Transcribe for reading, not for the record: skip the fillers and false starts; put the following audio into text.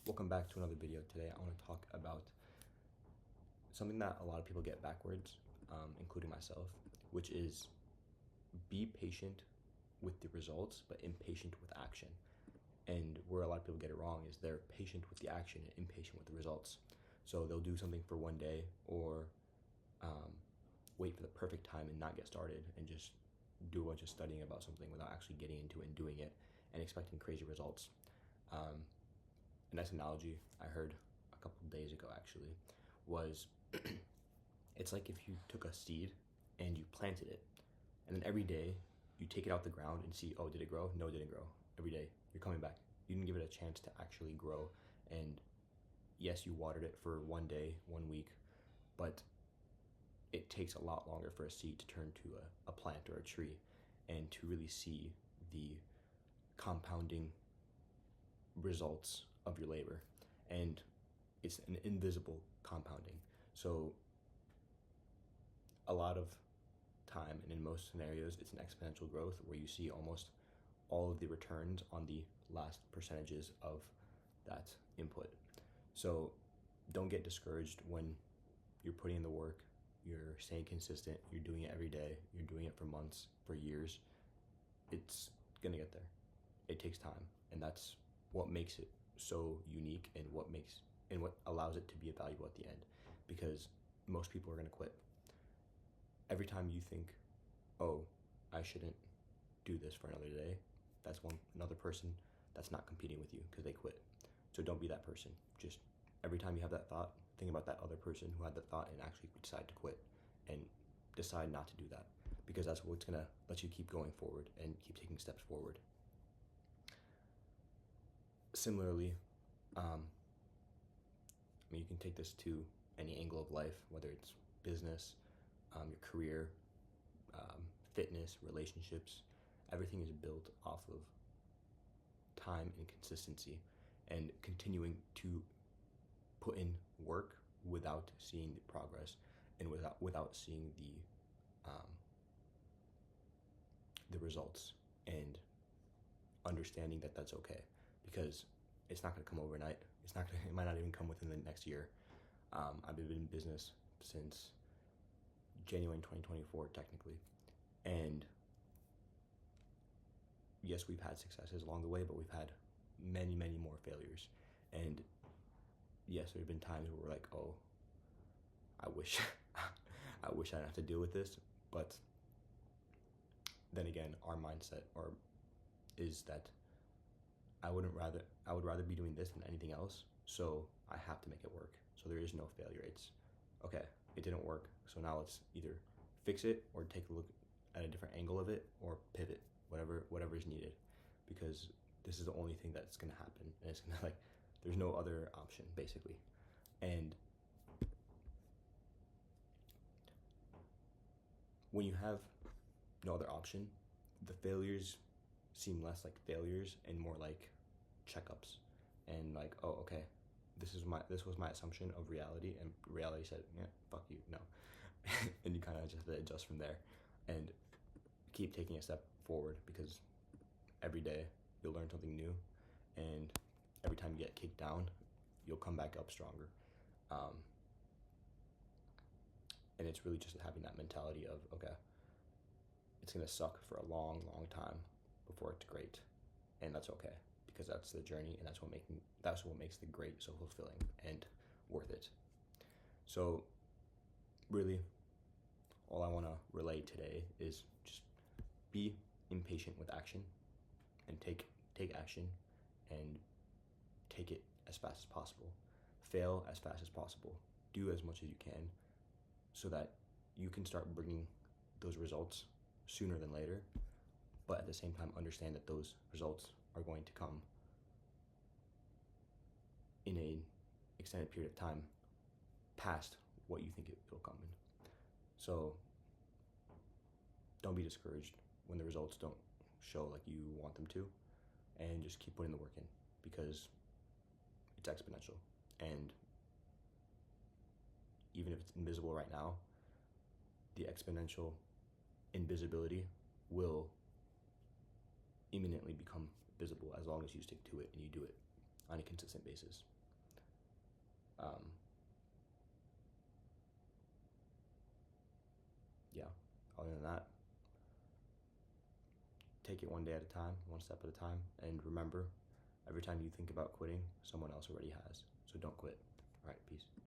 Welcome back to another video. Today I want to talk about something that a lot of people get backwards, including myself, which is be patient with the results, but impatient with action. And where a lot of people get it wrong is they're patient with the action and impatient with the results. So they'll do something for one day or wait for the perfect time and not get started and just do a bunch of studying about something without actually getting into it and doing it and expecting crazy results. A nice analogy I heard a couple of days ago actually was it's like if you took a seed and you planted it, and then every day you take it out the ground and see, oh, did it grow? No, it didn't grow. Every day you're coming back. You didn't give it a chance to actually grow. And yes, you watered it for one day, 1 week, but it takes a lot longer for a seed to turn to a plant or a tree and to really see the compounding results of your labor. And it's an invisible compounding. So a lot of time, and in most scenarios, it's an exponential growth where you see almost all of the returns on the last percentages of that input. So don't get discouraged when you're putting in the work, you're staying consistent, you're doing it every day, you're doing it for months, for years. It's gonna get there. It takes time, and that's what makes it so unique and what allows it to be valuable at the end, because most people are going to quit. Every time you think, oh, I shouldn't do this for another day, that's another person that's not competing with you because they quit. So don't be that person. Just every time you have that thought, think about that other person who had that thought and actually decide to quit, and decide not to do that, because that's what's going to let you keep going forward and keep taking steps forward. Similarly, you can take this to any angle of life, whether it's business, your career, fitness, relationships. Everything is built off of time and consistency and continuing to put in work without seeing the progress and without seeing the results, and understanding that that's okay, because it's not going to come overnight. It might not even come within the next year. I've been in business since January 2024, technically. And yes, we've had successes along the way, but we've had many, many more failures. And yes, there have been times where we're like, oh, I wish I didn't have to deal with this. But then again, our mindset is that I would rather be doing this than anything else, so I have to make it work. So there is no failure. It's okay, it didn't work, so now let's either fix it or take a look at a different angle of it or pivot, whatever is needed, because this is the only thing that's gonna happen, and it's gonna there's no other option basically. And when you have no other option, the failures seem less like failures and more like checkups, and like, oh, okay, this was my assumption of reality, and reality said, yeah, fuck you, no. And you kind of just have to adjust from there and keep taking a step forward, because every day you'll learn something new, and every time you get kicked down, you'll come back up stronger. And it's really just having that mentality of, okay, it's gonna suck for a long, long time before it's great, and that's okay, because that's the journey, and that's what makes the great so fulfilling and worth it. So really, all I want to relay today is just be impatient with action, and take action, and take it as fast as possible. Fail as fast as possible. Do as much as you can, so that you can start bringing those results sooner than later, but at the same time understand that those results are going to come in an extended period of time past what you think it'll come in. So don't be discouraged when the results don't show like you want them to, and just keep putting the work in, because it's exponential. And even if it's invisible right now, the exponential invisibility will imminently become visible as long as you stick to it and you do it on a consistent basis. Um, yeah, other than that, take it one day at a time, one step at a time, and remember, every time you think about quitting, someone else already has. So don't quit. All right, peace.